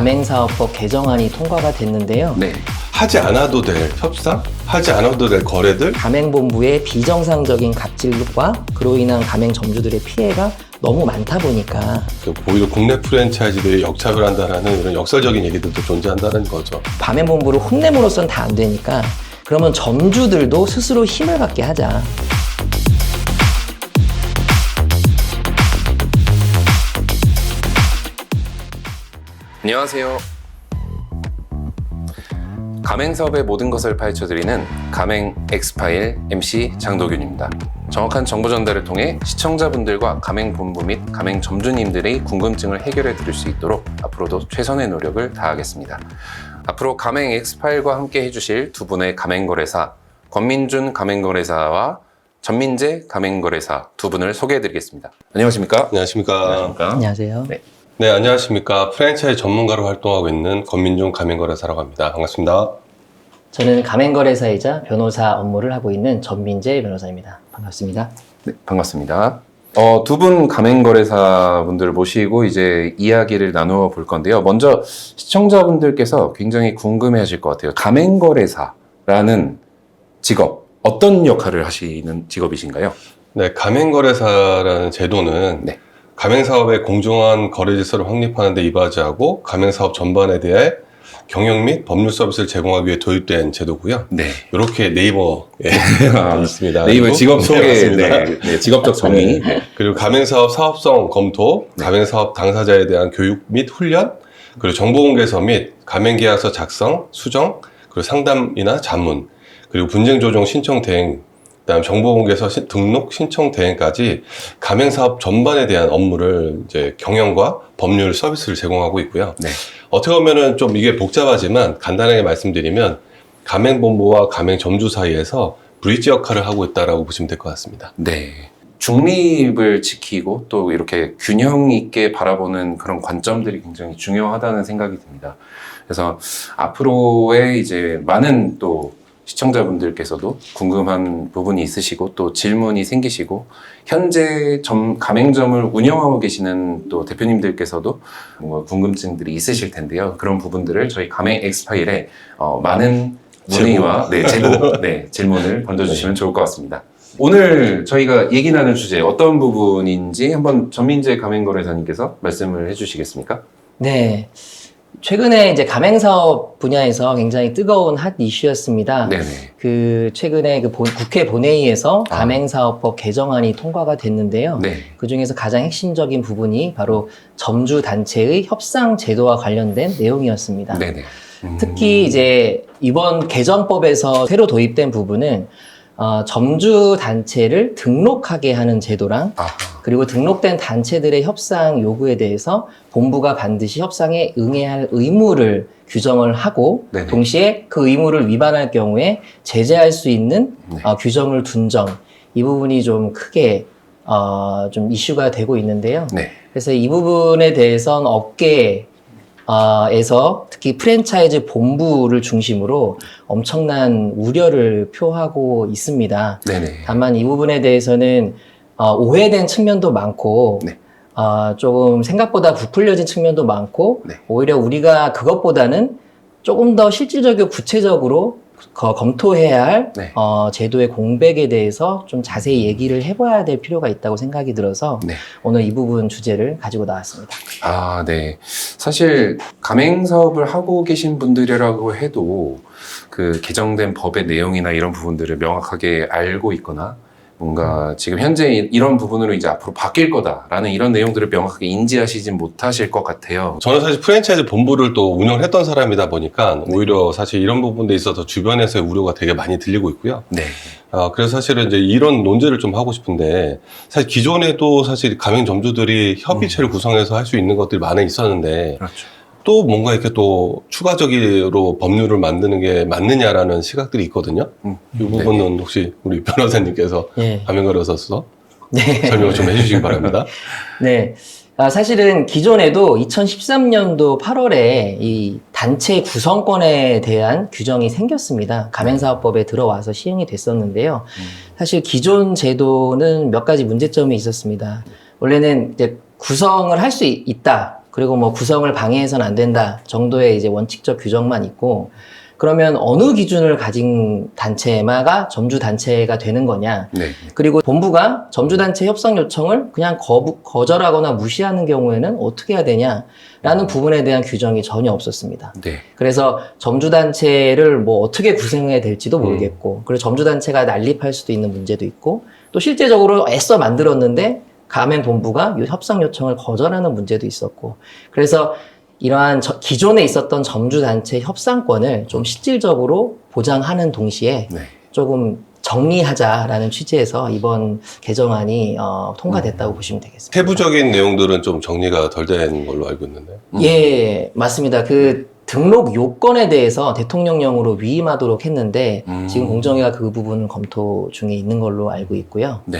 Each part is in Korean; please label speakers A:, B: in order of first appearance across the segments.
A: 가맹사업법 개정안이 통과가 됐는데요.
B: 네.
C: 하지 않아도 될 협상, 하지 않아도 될 거래들,
A: 가맹본부의 비정상적인 갑질과 그로 인한 가맹점주들의 피해가 너무 많다 보니까
C: 오히려 국내 프랜차이즈들이 역차별한다라는 이런 역설적인 얘기들도 존재한다는 거죠.
A: 가맹본부를 혼내므로선 다 안 되니까 그러면 점주들도 스스로 힘을 갖게 하자.
B: 안녕하세요. 가맹사업의 모든 것을 파헤쳐드리는 가맹 엑스파일 MC 장도균입니다. 정확한 정보 전달을 통해 시청자분들과 가맹본부 및 가맹점주님들의 궁금증을 해결해 드릴 수 있도록 앞으로도 최선의 노력을 다하겠습니다. 앞으로 가맹 엑스파일과 함께 해주실 두 분의 가맹거래사, 권민준 가맹거래사와 전민재 가맹거래사 두 분을 소개해 드리겠습니다. 안녕하십니까?
C: 안녕하십니까?
A: 안녕하세요.
B: 네.
C: 네, 안녕하십니까. 프랜차이즈 전문가로 활동하고 있는 권민준 가맹거래사라고 합니다. 반갑습니다.
A: 저는 가맹거래사이자 변호사 업무를 하고 있는 전민재 변호사입니다. 반갑습니다.
B: 네, 반갑습니다. 두 분 가맹거래사분들을 모시고 이제 이야기를 나누어 볼 건데요. 먼저 시청자분들께서 굉장히 궁금해 하실 것 같아요. 가맹거래사라는 직업, 어떤 역할을 하시는 직업이신가요?
C: 네, 가맹거래사라는 제도는
B: 네.
C: 가맹사업의 공정한 거래 질서를 확립하는 데 이바지하고 가맹사업 전반에 대해 경영 및 법률 서비스를 제공하기 위해 도입된 제도고요.
B: 네.
C: 이렇게 네이버에 있습니다.
B: 네이버 직업
C: 네,
B: 소개,
C: 맞습니다.
B: 네, 직업적 정의.
C: 네. 그리고 가맹사업 사업성 검토,
B: 네.
C: 가맹사업 당사자에 대한 교육 및 훈련, 그리고 정보공개서 및 가맹계약서 작성, 수정, 그리고 상담이나 자문, 그리고 분쟁 조정 신청 대행, 그다음 정보공개서 등록 신청 대행까지 가맹사업 전반에 대한 업무를 이제 경영과 법률 서비스를 제공하고 있고요.
B: 네.
C: 어떻게 보면은 좀 이게 복잡하지만 간단하게 말씀드리면 가맹본부와 가맹점주 사이에서 브릿지 역할을 하고 있다라고 보시면 될 것 같습니다.
B: 네. 중립을 지키고 또 이렇게 균형 있게 바라보는 그런 관점들이 굉장히 중요하다는 생각이 듭니다. 그래서 앞으로의 이제 많은 또 시청자분들께서도 궁금한 부분이 있으시고 또 질문이 생기시고 현재 가맹점을 운영하고 계시는 또 대표님들께서도 뭔가 궁금증들이 있으실 텐데요. 그런 부분들을 저희 가맹 엑스파일에 많은 문의와 제보, 질문을 던져주시면 좋을 것 같습니다. 오늘 저희가 얘기 나눌 주제 어떤 부분인지 한번 전민재 가맹거래사님께서 말씀을 해주시겠습니까?
A: 네. 최근에 이제 가맹사업 분야에서 굉장히 뜨거운 핫 이슈였습니다.
B: 네네.
A: 최근에 국회 본회의에서 가맹사업법 개정안이 통과가 됐는데요.
B: 네.
A: 그 중에서 가장 핵심적인 부분이 바로 점주 단체의 협상 제도와 관련된 내용이었습니다.
B: 네네.
A: 특히 이제 이번 개정법에서 새로 도입된 부분은 점주 단체를 등록하게 하는 제도랑 그리고 등록된 단체들의 협상 요구에 대해서 본부가 반드시 협상에 응해야 할 의무를 규정을 하고
B: 네네.
A: 동시에 그 의무를 위반할 경우에 제재할 수 있는
B: 네.
A: 규정을 둔 점, 이 부분이 좀 크게 좀 이슈가 되고 있는데요.
B: 네.
A: 그래서 이 부분에 대해서는 에서 특히 프랜차이즈 본부를 중심으로 엄청난 우려를 표하고 있습니다.
B: 네네.
A: 다만 이 부분에 대해서는 오해된 측면도 많고
B: 네.
A: 조금 생각보다 부풀려진 측면도 많고
B: 네.
A: 오히려 우리가 그것보다는 조금 더 실질적이고 구체적으로 검토해야 할
B: 네.
A: 제도의 공백에 대해서 좀 자세히 얘기를 해봐야 될 필요가 있다고 생각이 들어서
B: 네.
A: 오늘 이 부분 주제를 가지고 나왔습니다.
B: 네. 사실 가맹사업을 하고 계신 분들이라고 해도 그 개정된 법의 내용이나 이런 부분들을 명확하게 알고 있거나 뭔가 지금 현재 이런 부분으로 이제 앞으로 바뀔 거다라는 이런 내용들을 명확하게 인지하시진 못하실 것 같아요.
C: 저는 사실 프랜차이즈 본부를 또 운영을 했던 사람이다 보니까 오히려 사실 이런 부분에 있어서 주변에서의 우려가 되게 많이 들리고 있고요.
B: 네.
C: 그래서 사실은 이제 이런 논제를 좀 하고 싶은데 사실 기존에도 사실 가맹점주들이 협의체를 구성해서 할 수 있는 것들이 많이 있었는데
B: 그렇죠.
C: 또 뭔가 이렇게 또 추가적으로 법률을 만드는 게 맞느냐라는 시각들이 있거든요. 이 부분은 혹시 우리 변호사님께서
A: 예.
C: 가맹거래사로서
A: 네.
C: 설명을 좀 해주시기 바랍니다.
A: 네. 사실은 기존에도 2013년도 8월에 이 단체 구성권에 대한 규정이 생겼습니다. 가맹사업법에 들어와서 시행이 됐었는데요. 사실 기존 제도는 몇 가지 문제점이 있었습니다. 원래는 이제 구성을 할 수 있다. 그리고 뭐 구성을 방해해서는 안 된다 정도의 이제 원칙적 규정만 있고, 그러면 어느 기준을 가진 단체마가 점주단체가 되는 거냐.
B: 네.
A: 그리고 본부가 점주단체 협상 요청을 그냥 거절하거나 무시하는 경우에는 어떻게 해야 되냐라는 부분에 대한 규정이 전혀 없었습니다.
B: 네.
A: 그래서 점주단체를 뭐 어떻게 구성해야 될지도 모르겠고, 그리고 점주단체가 난립할 수도 있는 문제도 있고, 또 실제적으로 애써 만들었는데 가맹본부가 협상 요청을 거절하는 문제도 있었고, 그래서 이러한 기존에 있었던 점주단체 협상권을 좀 실질적으로 보장하는 동시에
B: 네.
A: 조금 정리하자라는 취지에서 이번 개정안이 통과됐다고 보시면 되겠습니다.
C: 세부적인 내용들은 좀 정리가 덜 된 걸로 알고 있는데.
A: 예, 맞습니다. 그 등록 요건에 대해서 대통령령으로 위임하도록 했는데 지금 공정위가 그 부분 검토 중에 있는 걸로 알고 있고요.
B: 네.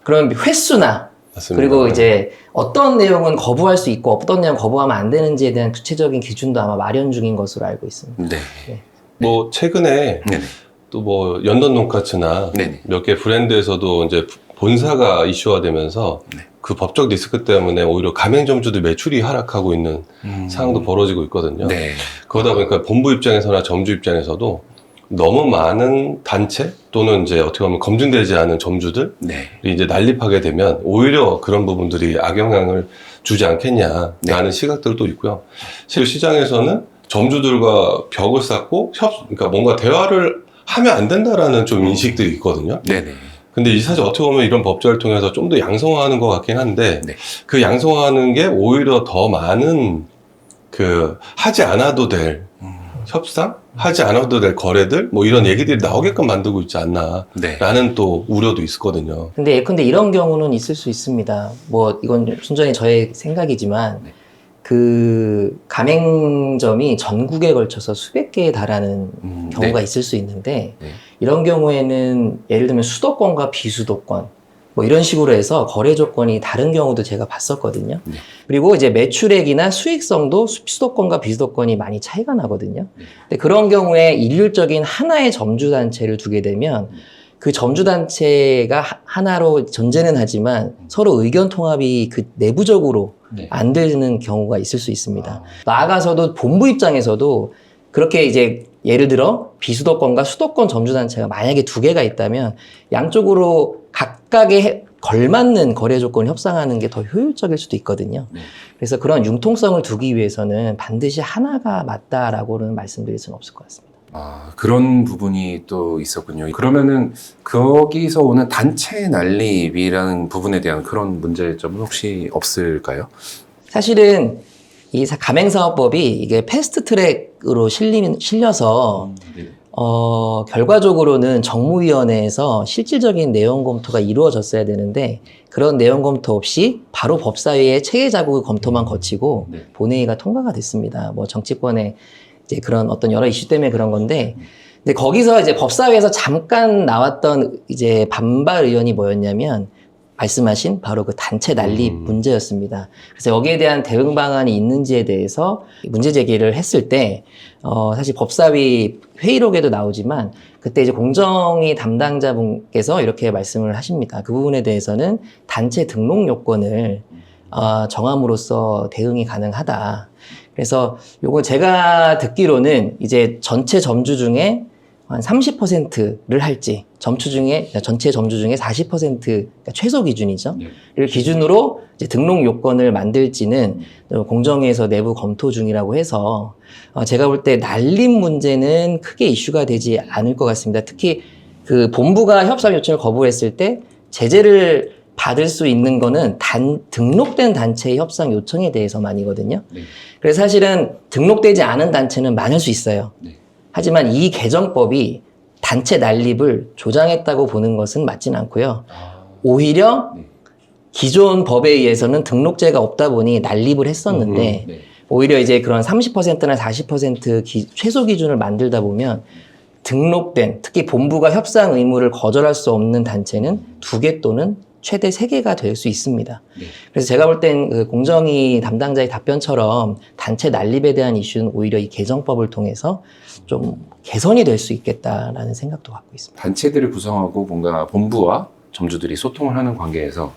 A: 그럼 횟수나
C: 맞습니다.
A: 그리고 이제 어떤 내용은 거부할 수 있고 어떤 내용 거부하면 안 되는지에 대한 구체적인 기준도 아마 마련 중인 것으로 알고 있습니다.
B: 네.
C: 뭐 최근에
B: 네네.
C: 또 뭐 연던 돈까스나
B: 네네.
C: 몇 개 브랜드에서도 이제 본사가 이슈화되면서
B: 네.
C: 그 법적 리스크 때문에 오히려 가맹점주들 매출이 하락하고 있는 상황도 벌어지고 있거든요.
B: 네.
C: 그러다 보니까 본부 입장에서나 점주 입장에서도 너무 많은 단체 또는 이제 어떻게 보면 검증되지 않은 점주들이
B: 네.
C: 이제 난립하게 되면 오히려 그런 부분들이 악영향을 주지 않겠냐라는
B: 네.
C: 시각들도 있고요. 실제 시장에서는 점주들과 벽을 쌓고 그러니까 뭔가 대화를 하면 안 된다라는 좀 인식들이 있거든요.
B: 네네.
C: 근데 이 사실 어떻게 보면 이런 법제를 통해서 좀 더 양성화하는 것 같긴 한데
B: 네.
C: 그 양성화하는 게 오히려 더 많은 그 하지 않아도 될 협상? 하지 않아도 될 거래들? 뭐 이런 얘기들이 나오게끔 만들고 있지 않나라는
B: 네.
C: 또 우려도 있거든요.
A: 근데 예컨대 이런 경우는 있을 수 있습니다. 뭐 이건 순전히 저의 생각이지만
B: 네.
A: 그 가맹점이 전국에 걸쳐서 수백 개에 달하는 경우가
B: 네.
A: 있을 수 있는데
B: 네.
A: 이런 경우에는 예를 들면 수도권과 비수도권 뭐 이런 식으로 해서 거래 조건이 다른 경우도 제가 봤었거든요.
B: 네.
A: 그리고 이제 매출액이나 수익성도 수도권과 비수도권이 많이 차이가 나거든요.
B: 네.
A: 근데 그런 경우에 일률적인 하나의 점주단체를 두게 되면 그 점주단체가 하나로 존재는 하지만 서로 의견 통합이 그 내부적으로
B: 네.
A: 안 되는 경우가 있을 수 있습니다. 나아가서도 본부 입장에서도 그렇게 이제 예를 들어 비수도권과 수도권 점주단체가 만약에 두 개가 있다면 양쪽으로 각각의 걸맞는 거래 조건을 협상하는 게 더 효율적일 수도 있거든요.
B: 네.
A: 그래서 그런 융통성을 두기 위해서는 반드시 하나가 맞다라고는 말씀드릴 수는 없을 것 같습니다.
B: 아, 그런 부분이 또 있었군요. 그러면은 거기서 오는 단체 난립이라는 부분에 대한 그런 문제점은 혹시 없을까요?
A: 사실은 이 가맹사업법이 이게 패스트트랙으로 실려서 결과적으로는 정무위원회에서 실질적인 내용 검토가 이루어졌어야 되는데 그런 내용 검토 없이 바로 법사위의 체계 자구 검토만 거치고
B: 네.
A: 본회의가 통과가 됐습니다. 뭐 정치권의 이제 그런 어떤 여러 이슈 때문에 그런 건데, 근데 거기서 이제 법사위에서 잠깐 나왔던 이제 반발 의견이 뭐였냐면 말씀하신 바로 그 단체 난립 문제였습니다. 그래서 여기에 대한 대응 방안이 있는지에 대해서 문제 제기를 했을 때, 사실 법사위 회의록에도 나오지만 그때 이제 공정위 담당자분께서 이렇게 말씀을 하십니다. 그 부분에 대해서는 단체 등록 요건을 정함으로써 대응이 가능하다. 그래서 요거 제가 듣기로는 이제 전체 점주 중에 한 30%를 할지, 전체 점주 중에 40%, 그러니까 최소 기준이죠. 를 기준으로 이제 등록 요건을 만들지는 공정위에서 내부 검토 중이라고 해서 제가 볼 때 난립 문제는 크게 이슈가 되지 않을 것 같습니다. 특히 그 본부가 협상 요청을 거부했을 때 제재를 받을 수 있는 거는 등록된 단체의 협상 요청에 대해서만이거든요.
B: 네.
A: 그래서 사실은 등록되지 않은 단체는 많을 수 있어요.
B: 네.
A: 하지만 이 개정법이 단체 난립을 조장했다고 보는 것은 맞진 않고요. 오히려
B: 네.
A: 기존 법에 의해서는 등록제가 없다 보니 난립을 했었는데
B: 네.
A: 오히려 이제 그런 30%나 40% 최소 기준을 만들다 보면 등록된, 특히 본부가 협상 의무를 거절할 수 없는 단체는 2개 또는 최대 3개가 될 수 있습니다.
B: 네.
A: 그래서 제가 볼 땐 그 공정위 담당자의 답변처럼 단체 난립에 대한 이슈는 오히려 이 개정법을 통해서 좀 개선이 될 수 있겠다라는 생각도 갖고 있습니다.
B: 단체들을 구성하고 뭔가 본부와 점주들이 소통을 하는 관계에서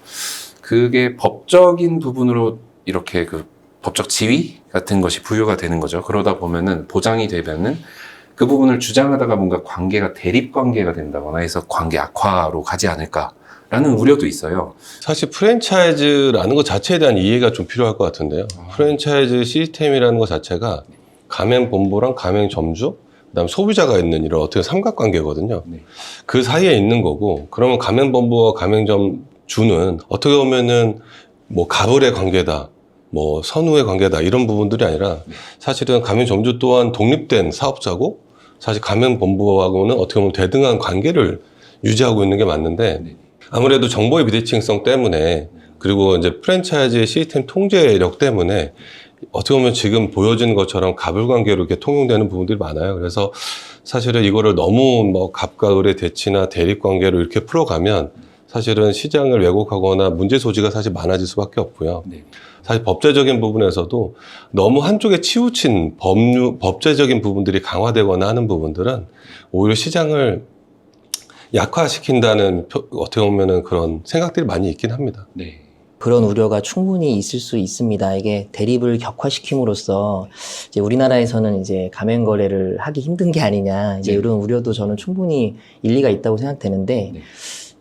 B: 그게 법적인 부분으로 이렇게 그 법적 지위 같은 것이 부여가 되는 거죠. 그러다 보면은 보장이 되면은 그 부분을 주장하다가 뭔가 관계가 대립 관계가 된다거나 해서 관계 악화로 가지 않을까라는 우려도 있어요.
C: 사실 프랜차이즈라는 것 자체에 대한 이해가 좀 필요할 것 같은데요. 프랜차이즈 시스템이라는 것 자체가 가맹본부랑 가맹점주, 그다음 소비자가 있는 이런 어떻게 삼각관계거든요.
B: 네.
C: 그 사이에 있는 거고, 그러면 가맹본부와 가맹점주는 어떻게 보면은 뭐 가불의 관계다, 뭐 선후의 관계다 이런 부분들이 아니라 사실은 가맹점주 또한 독립된 사업자고 사실 가맹본부하고는 어떻게 보면 대등한 관계를 유지하고 있는 게 맞는데 아무래도 정보의 비대칭성 때문에 그리고 이제 프랜차이즈의 시스템 통제력 때문에 어떻게 보면 지금 보여지는 것처럼 가불관계로 이렇게 통용되는 부분들이 많아요. 그래서 사실은 이거를 너무 뭐 갑과 을의 대치나 대립관계로 이렇게 풀어가면 사실은 시장을 왜곡하거나 문제 소지가 사실 많아질 수밖에 없고요.
B: 네.
C: 사실 법제적인 부분에서도 너무 한쪽에 치우친 법제적인 부분들이 강화되거나 하는 부분들은 오히려 시장을 약화시킨다는 어떻게 보면은 그런 생각들이 많이 있긴 합니다.
B: 네.
A: 그런 우려가 충분히 있을 수 있습니다. 이게 대립을 격화시킴으로써 이제 우리나라에서는 이제 가맹 거래를 하기 힘든 게 아니냐, 이제
B: 네.
A: 이런 우려도 저는 충분히 일리가 있다고 생각되는데,
B: 네.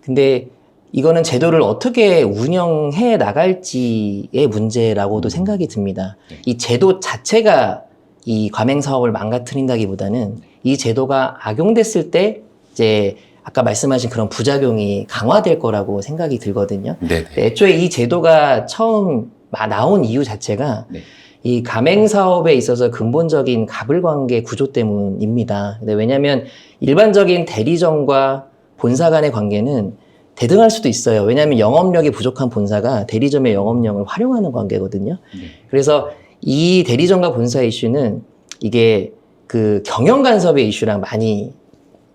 A: 근데 이거는 제도를 어떻게 운영해 나갈지의 문제라고도 생각이 듭니다.
B: 네.
A: 이 제도 자체가 이 가맹 사업을 망가뜨린다기보다는 이 제도가 악용됐을 때 이제 아까 말씀하신 그런 부작용이 강화될 거라고 생각이 들거든요.
B: 네.
A: 애초에 이 제도가 처음 나온 이유 자체가
B: 네.
A: 이 가맹 사업에 있어서 근본적인 가불관계 구조 때문입니다. 근데 왜냐하면 일반적인 대리점과 본사 간의 관계는 대등할 수도 있어요. 왜냐하면 영업력이 부족한 본사가 대리점의 영업력을 활용하는 관계거든요.
B: 네.
A: 그래서 이 대리점과 본사 이슈는 이게 그 경영 간섭의 이슈랑 많이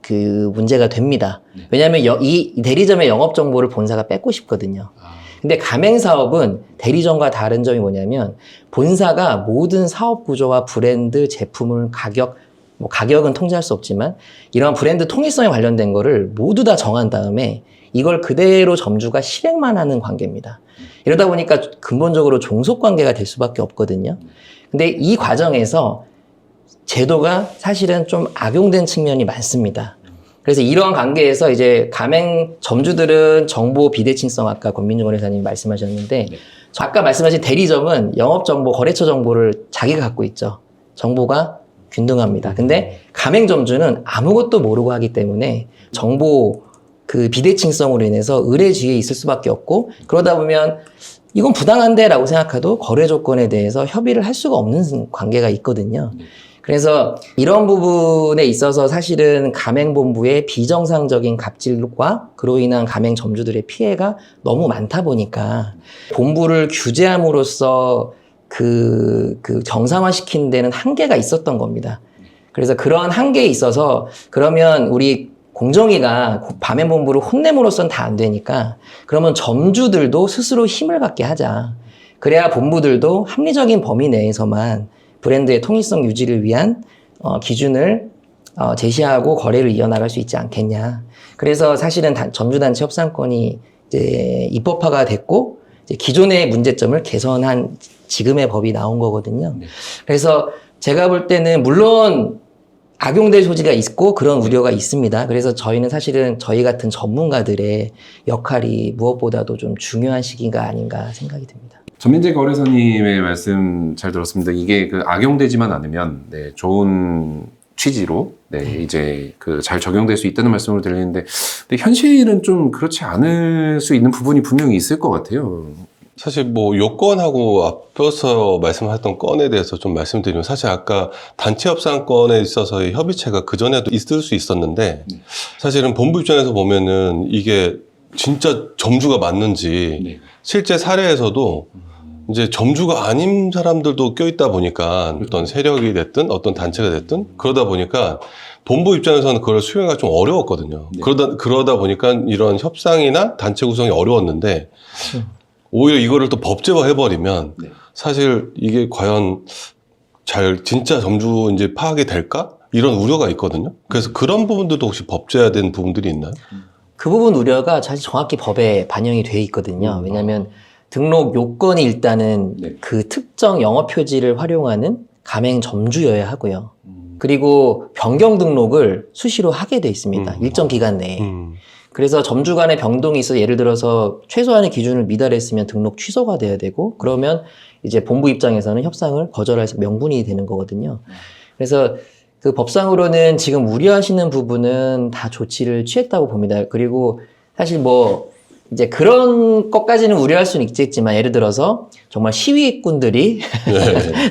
A: 그 문제가 됩니다. 왜냐하면 이 대리점의 영업 정보를 본사가 뺏고 싶거든요. 근데 가맹 사업은 대리점과 다른 점이 뭐냐면 본사가 모든 사업 구조와 브랜드, 제품을 뭐 가격은 통제할 수 없지만 이런 브랜드 통일성에 관련된 거를 모두 다 정한 다음에 이걸 그대로 점주가 실행만 하는 관계입니다. 이러다 보니까 근본적으로 종속 관계가 될 수밖에 없거든요. 근데 이 과정에서 제도가 사실은 좀 악용된 측면이 많습니다. 그래서 이런 관계에서 이제 가맹 점주들은 정보 비대칭성 아까 권민중 원회사님이 말씀하셨는데
B: 네.
A: 아까 말씀하신 대리점은 영업 정보, 거래처 정보를 자기가 갖고 있죠. 정보가 균등합니다. 근데 가맹 점주는 아무것도 모르고 하기 때문에 정보 그 비대칭성으로 인해서 의뢰지에 있을 수밖에 없고 그러다 보면 이건 부당한데 라고 생각해도 거래 조건에 대해서 협의를 할 수가 없는 관계가 있거든요. 그래서 이런 부분에 있어서 사실은 가맹본부의 비정상적인 갑질과 그로 인한 가맹점주들의 피해가 너무 많다 보니까 본부를 규제함으로써 그 정상화시키는 데는 한계가 있었던 겁니다. 그래서 그런 한계에 있어서 그러면 우리 공정위가 가맹본부를 혼냄으로써는 다 안 되니까 그러면 점주들도 스스로 힘을 갖게 하자. 그래야 본부들도 합리적인 범위 내에서만 브랜드의 통일성 유지를 위한 기준을 제시하고 거래를 이어나갈 수 있지 않겠냐. 그래서 사실은 점주단체 협상권이 이제 입법화가 됐고 이제 기존의 문제점을 개선한 지금의 법이 나온 거거든요.
B: 네.
A: 그래서 제가 볼 때는 물론 악용될 소지가 있고 그런 우려가 있습니다. 그래서 저희는 사실은 저희 같은 전문가들의 역할이 무엇보다도 좀 중요한 시기가 아닌가 생각이 듭니다.
B: 전민재 거래사님의 말씀 잘 들었습니다. 이게 그 악용되지만 않으면 네, 좋은 취지로 네, 이제 그 잘 적용될 수 있다는 말씀을 드리는데 근데 현실은 좀 그렇지 않을 수 있는 부분이 분명히 있을 것 같아요.
C: 사실 뭐 요건하고 앞서서 말씀하셨던 건에 대해서 좀 말씀드리면 사실 아까 단체 협상권에 있어서의 협의체가 그전에도 있을 수 있었는데 사실은 본부 입장에서 보면은 이게 진짜 점주가 맞는지
B: 네.
C: 실제 사례에서도 이제 점주가 아닌 사람들도 껴있다 보니까 어떤 세력이 됐든 어떤 단체가 됐든 그러다 보니까 본부 입장에서는 그걸 수용하기가 좀 어려웠거든요.
B: 네.
C: 그러다 보니까 이런 협상이나 단체 구성이 어려웠는데 오히려 이거를 또 법제화 해버리면
B: 네.
C: 사실 이게 과연 진짜 점주 이제 파악이 될까? 이런 우려가 있거든요. 그래서 그런 부분들도 혹시 법제화된 부분들이 있나요?
A: 그 부분 우려가 사실 정확히 법에 반영이 돼 있거든요. 왜냐하면 등록 요건이 일단은
B: 네.
A: 그 특정 영업 표지를 활용하는 가맹 점주여야 하고요. 그리고 변경 등록을 수시로 하게 돼 있습니다. 일정 기간 내에. 그래서 점주 간의 변동이 있어 예를 들어서 최소한의 기준을 미달했으면 등록 취소가 돼야 되고 그러면 이제 본부 입장에서는 협상을 거절할 명분이 되는 거거든요. 그래서 그 법상으로는 지금 우려하시는 부분은 다 조치를 취했다고 봅니다. 그리고 사실 뭐 이제 그런 것까지는 우려할 수는 있겠지만 예를 들어서 정말 시위꾼들이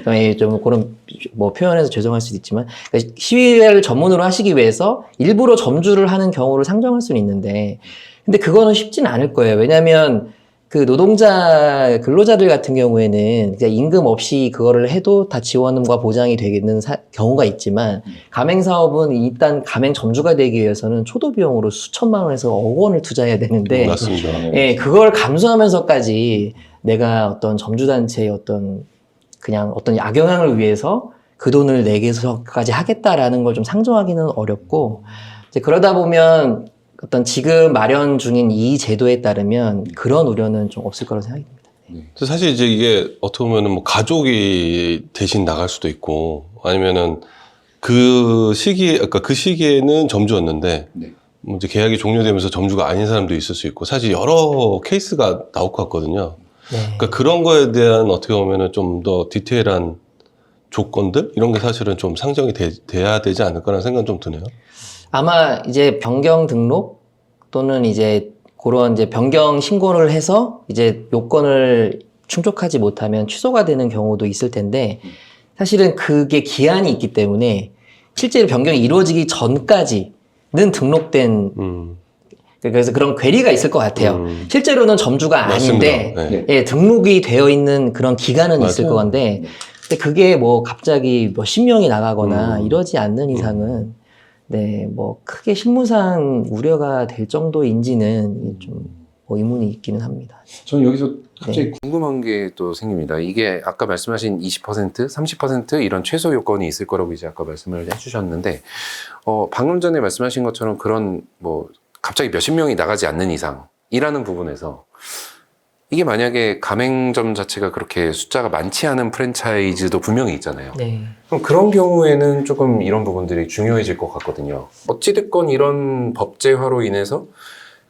C: 네.
A: 좀 그런 뭐 표현해서 죄송할 수도 있지만 그러니까 시위를 전문으로 하시기 위해서 일부러 점주를 하는 경우를 상정할 수는 있는데 근데 그거는 쉽지는 않을 거예요. 왜냐하면 그 노동자 근로자들 같은 경우에는 그냥 임금 없이 그거를 해도 다 지원과 보장이 되는 경우가 있지만 가맹 사업은 일단 가맹 점주가 되기 위해서는 초도 비용으로 수천만 원에서 억 원을 투자해야 되는데
C: 맞습니다.
A: 예, 그걸 감수하면서까지 내가 어떤 점주단체의 그냥 어떤 악영향을 위해서 그 돈을 내게서까지 하겠다라는 걸 좀 상정하기는 어렵고, 이제 그러다 보면 어떤 지금 마련 중인 이 제도에 따르면 그런 우려는 좀 없을 거라고 생각이 듭니다.
C: 사실 이제 이게 어떻게 보면은 뭐 가족이 대신 나갈 수도 있고 아니면은 그 시기에는 점주였는데
B: 네.
C: 뭐 이제 계약이 종료되면서 점주가 아닌 사람도 있을 수 있고 사실 여러 케이스가 나올 것 같거든요.
A: 네.
C: 그러니까 그런 거에 대한 어떻게 보면은 좀 더 디테일한 조건들 이런 게 사실은 좀 상정이 돼야 되지 않을까라는 생각은 좀 드네요.
A: 아마 이제 변경 등록 또는 이제 그런 이제 변경 신고를 해서 이제 요건을 충족하지 못하면 취소가 되는 경우도 있을 텐데 사실은 그게 기한이 있기 때문에 실제로 변경이 이루어지기 전까지는 등록된 그래서 그런 괴리가 있을 것 같아요. 실제로는 점주가 아닌데
C: 맞습니다. 네.
A: 예, 등록이 되어 있는 그런 기간은 있을
C: 맞아요.
A: 건데 근데 그게 뭐 갑자기 몇십 명이 나가거나 이러지 않는 이상은 네, 뭐 크게 실무상 우려가 될 정도인지는 좀 뭐 의문이 있기는 합니다.
B: 저는 여기서 갑자기 궁금한 게 또 생깁니다. 이게 아까 말씀하신 20%, 30% 이런 최소 요건이 있을 거라고 이제 아까 말씀을 해주셨는데, 방금 전에 말씀하신 것처럼 그런 뭐 갑자기 몇십 명이 나가지 않는 이상이라는 부분에서 이게 만약에 가맹점 자체가 그렇게 숫자가 많지 않은 프랜차이즈도 분명히 있잖아요.
A: 네.
B: 그럼 그런 경우에는 조금 이런 부분들이 중요해질 것 같거든요. 어찌됐건 이런 법제화로 인해서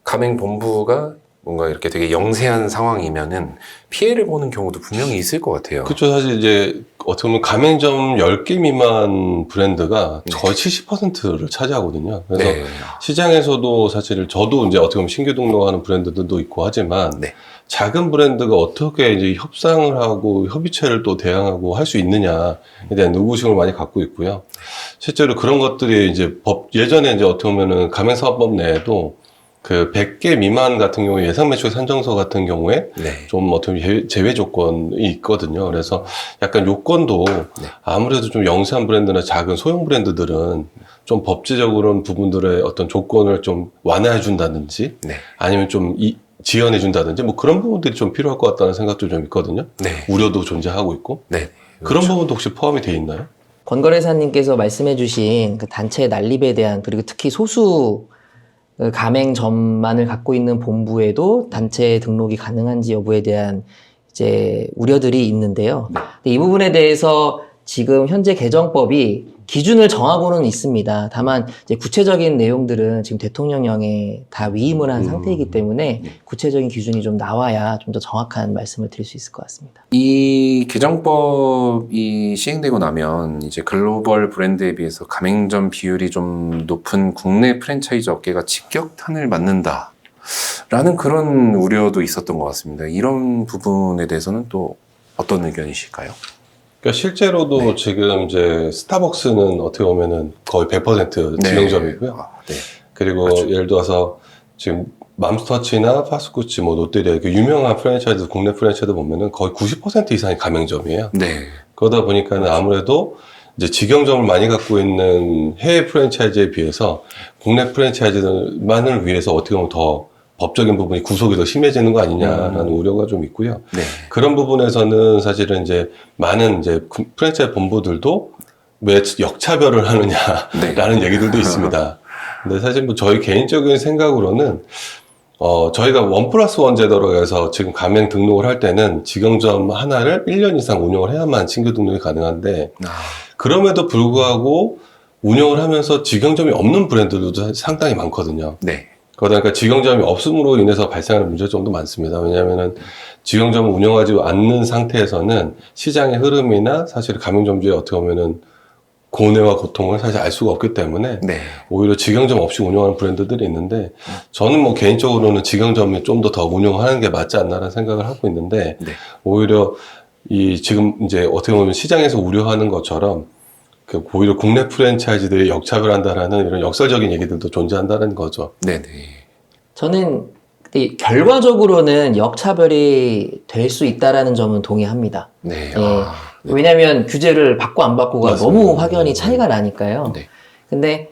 B: 가맹본부가 뭔가 이렇게 되게 영세한 상황이면은 피해를 보는 경우도 분명히 있을 것 같아요.
C: 그렇죠. 사실 이제 어떻게 보면 가맹점 10개 미만 브랜드가 거의 70%를 차지하거든요. 그래서
B: 네.
C: 시장에서도 사실 저도 이제 어떻게 보면 신규 등록하는 브랜드들도 있고 하지만
B: 네.
C: 작은 브랜드가 어떻게 이제 협상을 하고 협의체를 또 대항하고 할 수 있느냐에 대한 의구심을 많이 갖고 있고요. 실제로 그런 것들이 이제 예전에 이제 어떻게 보면은 가맹사업법 내에도 그 100개 미만 같은 경우에 예상매출 산정서 같은 경우에
B: 네.
C: 좀 어떻게 제외 조건이 있거든요. 그래서 약간 요건도 아무래도 좀 영세한 브랜드나 작은 소형 브랜드들은 좀 법제적으로는 부분들의 어떤 조건을 좀 완화해 준다든지
B: 네.
C: 아니면 좀 지연해 준다든지 뭐 그런 부분들이 좀 필요할 것 같다는 생각도 좀 있거든요.
B: 네.
C: 우려도 존재하고 있고.
B: 네.
C: 그런 부분도 혹시 포함이 돼 있나요?
A: 권거래사님께서 말씀해주신 그 단체 난립에 대한 그리고 특히 소수 가맹점만을 갖고 있는 본부에도 단체 등록이 가능한지 여부에 대한 이제 우려들이 있는데요. 근데 이 부분에 대해서 지금 현재 개정법이 기준을 정하고는 있습니다. 다만 이제 구체적인 내용들은 지금 대통령령에 다 위임을 한 상태이기 때문에 구체적인 기준이 좀 나와야 좀 더 정확한 말씀을 드릴 수 있을 것 같습니다.
B: 이 개정법이 시행되고 나면 이제 글로벌 브랜드에 비해서 가맹점 비율이 좀 높은 국내 프랜차이즈 업계가 직격탄을 맞는다 라는 그런 우려도 있었던 것 같습니다. 이런 부분에 대해서는 또 어떤 의견이실까요?
C: 그러니까 실제로도 지금 이제 스타벅스는 어떻게 보면은 거의 100% 직영점이고요.
B: 네.
C: 그리고 예를 들어서 지금 맘스터치나 파스쿠치, 뭐 롯데리아 이렇게 유명한 프랜차이즈, 국내 프랜차이즈 보면은 거의 90% 이상이 가맹점이에요.
B: 네.
C: 그러다 보니까는 아무래도 이제 직영점을 많이 갖고 있는 해외 프랜차이즈에 비해서 국내 프랜차이즈만을 위해서 어떻게 보면 더 법적인 부분이 구속이 더 심해지는 거 아니냐라는 우려가 좀 있고요.
B: 네.
C: 그런 부분에서는 사실은 이제 많은 이제 프랜차이즈 본부들도 왜 역차별을 하느냐라는 얘기들도 있습니다. 근데 사실 뭐 저희 개인적인 생각으로는 저희가 1+1 제도로 해서 지금 가맹 등록을 할 때는 직영점 하나를 1년 이상 운영을 해야만 신규 등록이 가능한데, 그럼에도 불구하고 운영을 하면서 직영점이 없는 브랜드들도 상당히 많거든요.
B: 네.
C: 그러니까 직영점이 없음으로 인해서 발생하는 문제점도 많습니다. 왜냐하면은 직영점을 운영하지 않는 상태에서는 시장의 흐름이나 사실 가맹점주의 어떻게 보면은 고뇌와 고통을 사실 알 수가 없기 때문에
B: 네.
C: 오히려 직영점 없이 운영하는 브랜드들이 있는데, 저는 뭐 개인적으로는 직영점이 좀 더 운영하는 게 맞지 않나라는 생각을 하고 있는데,
B: 네.
C: 오히려 지금 이제 어떻게 보면 시장에서 우려하는 것처럼 오히려 국내 프랜차이즈들이 역차별한다라는 이런 역설적인 얘기들도 존재한다는 거죠.
B: 네네.
A: 저는 결과적으로는 역차별이 될 수 있다라는 점은 동의합니다.
B: 네.
A: 네. 왜냐하면 규제를 받고 안 받고가
C: 맞습니다.
A: 너무 확연히 차이가 나니까요.
B: 네.
A: 근데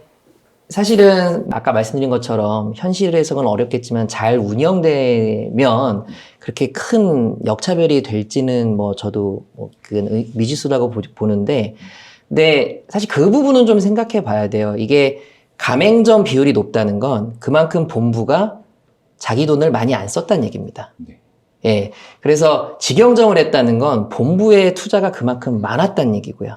A: 사실은 아까 말씀드린 것처럼 현실에서는 어렵겠지만 잘 운영되면 그렇게 큰 역차별이 될지는 뭐 저도 그건 미지수라고 보는데, 근데 사실 그 부분은 좀 생각해 봐야 돼요. 이게 가맹점 비율이 높다는 건 그만큼 본부가 자기 돈을 많이 안 썼다는 얘기입니다.
B: 네.
A: 예. 그래서 직영점을 했다는 건 본부의 투자가 그만큼 많았다는 얘기고요.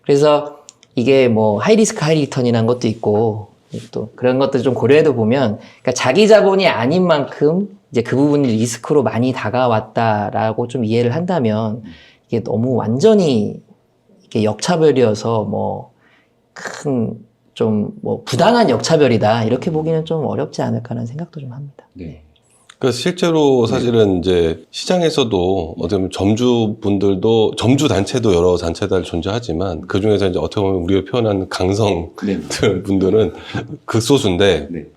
A: 그래서 이게 뭐 하이리스크 하이리턴이라는 것도 있고, 또 그런 것들 좀 고려해도 보면, 그러니까 자기 자본이 아닌 만큼 이제 그 부분이 리스크로 많이 다가왔다라고 좀 이해를 한다면, 이게 너무 완전히 이게 역차별이어서 뭐 큰 좀 뭐 부당한 역차별이다 이렇게 보기는 좀 어렵지 않을까라는 생각도 좀 합니다.
B: 네.
C: 그래서 실제로 사실은 이제 시장에서도 어떻게 보면 점주분들도, 점주 단체도 여러 단체들 존재하지만 그 중에서 이제 어떻게 보면 우리가 표현하는 강성
B: 네.
C: 분들은 극소수인데,
B: 네.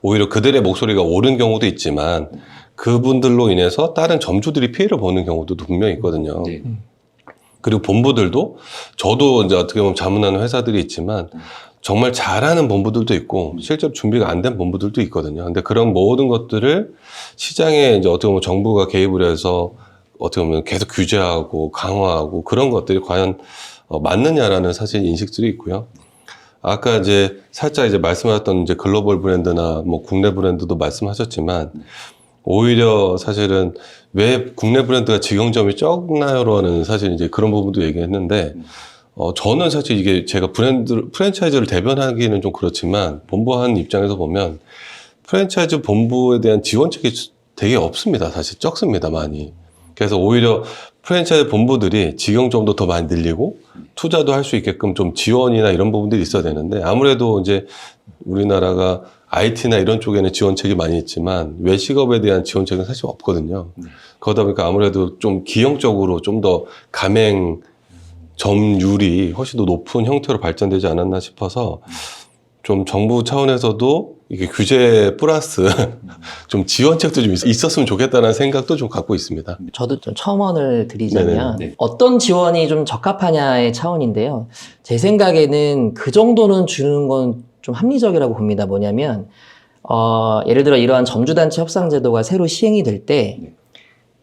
C: 오히려 그들의 목소리가 옳은 경우도 있지만 그분들로 인해서 다른 점주들이 피해를 보는 경우도 분명히 있거든요.
B: 네.
C: 그리고 본부들도, 저도 이제 어떻게 보면 자문하는 회사들이 있지만 정말 잘하는 본부들도 있고 실제로 준비가 안 된 본부들도 있거든요. 근데 그런 모든 것들을 시장에 이제 어떻게 보면 정부가 개입을 해서 어떻게 보면 계속 규제하고 강화하고 그런 것들이 과연 맞느냐라는 사실 인식들이 있고요. 아까 이제 살짝 이제 말씀하셨던 이제 글로벌 브랜드나 뭐 국내 브랜드도 말씀하셨지만, 오히려 사실은 왜 국내 브랜드가 직영점이 적나요라는 사실 이제 그런 부분도 얘기했는데, 저는 사실 이게 제가 프랜차이즈를 대변하기는 좀 그렇지만 본부한 입장에서 보면 프랜차이즈 본부에 대한 지원책이 되게 없습니다. 사실 적습니다, 많이. 그래서 오히려 프랜차이즈 본부들이 직영점도 더 많이 늘리고 투자도 할 수 있게끔 좀 지원이나 이런 부분들이 있어야 되는데, 아무래도 이제 우리나라가 IT나 이런 쪽에는 지원책이 많이 있지만 외식업에 대한 지원책은 사실 없거든요. 그러다 보니까 아무래도 좀 기형적으로 좀 더 가맹 점율이 훨씬 더 높은 형태로 발전되지 않았나 싶어서, 좀 정부 차원에서도 이게 규제 플러스 좀 지원책도 좀 있었으면 좋겠다는 생각도 좀 갖고 있습니다.
A: 저도 좀 첨언을 드리자면,
B: 네네.
A: 어떤 지원이 좀 적합하냐의 차원인데요. 제 생각에는 그 정도는 주는 건 좀 합리적이라고 봅니다. 뭐냐면, 예를 들어 이러한 점주단체 협상제도가 새로 시행이 될 때,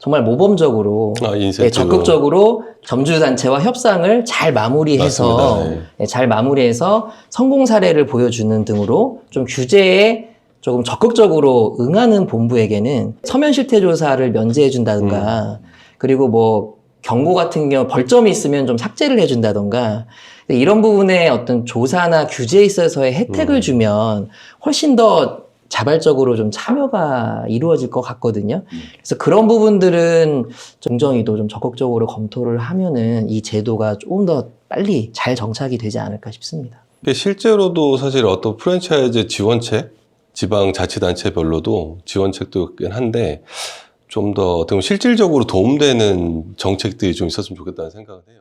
A: 정말 모범적으로,
C: 인센티브.
A: 적극적으로 점주단체와 협상을 잘 마무리해서,
C: 맞습니다. 네.
A: 잘 마무리해서 성공 사례를 보여주는 등으로 좀 규제에 조금 적극적으로 응하는 본부에게는 서면 실태 조사를 면제해 준다든가, 그리고 뭐 경고 같은 경우 벌점이 있으면 좀 삭제를 해 준다든가, 이런 부분에 어떤 조사나 규제에 있어서의 혜택을 주면 훨씬 더 자발적으로 좀 참여가 이루어질 것 같거든요. 그래서 그런 부분들은 정정위도 좀 적극적으로 검토를 하면은 이 제도가 조금 더 빨리 잘 정착이 되지 않을까 싶습니다.
C: 실제로도 사실 어떤 프랜차이즈 지원책, 지방자치단체별로도 지원책도 있긴 한데, 좀 더 어떻게 보면 실질적으로 도움되는 정책들이 좀 있었으면 좋겠다는 생각을 해요.